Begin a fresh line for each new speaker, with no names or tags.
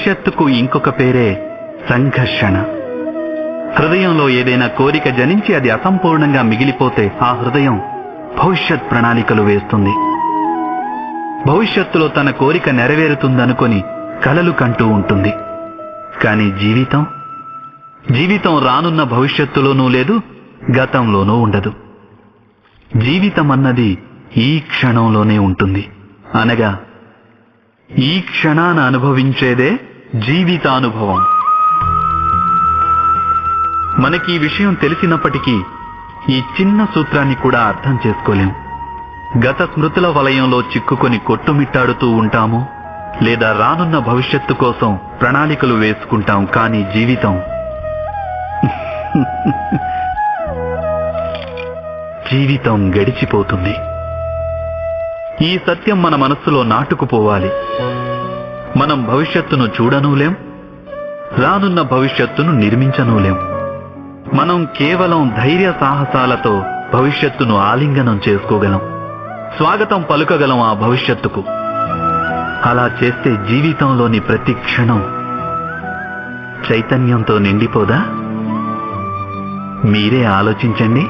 భవిష్యత్తుకు ఇంకొక పేరే సంఘర్షణ. హృదయంలో ఏదైనా కోరిక జనించి అది అసంపూర్ణంగా మిగిలిపోతే ఆ హృదయం భవిష్యత్ ప్రణాళికలు వేస్తుంది. భవిష్యత్తులో తన కోరిక నెరవేరుతుందనుకొని కలలు కంటూ ఉంటుంది. కానీ జీవితం రానున్న భవిష్యత్తులోనూ లేదు, గతంలోనూ ఉండదు. జీవితం అన్నది ఈ క్షణంలోనే ఉంటుంది. అనగా ఈ క్షణాన అనుభవించేదే జీవితానుభవం. మనకి ఈ విషయం తెలిసినప్పటికీ ఈ చిన్న సూత్రాన్ని కూడా అర్థం చేసుకోలేం. గత స్మృతుల వలయంలో చిక్కుకొని కొట్టుమిట్టాడుతూ ఉంటాము, లేదా రానున్న భవిష్యత్తు కోసం ప్రణాళికలు వేసుకుంటాం. కానీ జీవితం గడిచిపోతుంది. ఈ సత్యం మన మనస్సులో నాటుకుపోవాలి. మనం భవిష్యత్తును చూడనూలేం, రానున్న భవిష్యత్తును నిర్మించనూలేం. మనం కేవలం ధైర్య సాహసాలతో భవిష్యత్తును ఆలింగనం చేసుకోగలం, స్వాగతం పలుకగలం ఆ భవిష్యత్తుకు. అలా చేస్తే జీవితంలోని ప్రతి క్షణం చైతన్యంతో నిండిపోదా? మీరే ఆలోచించండి.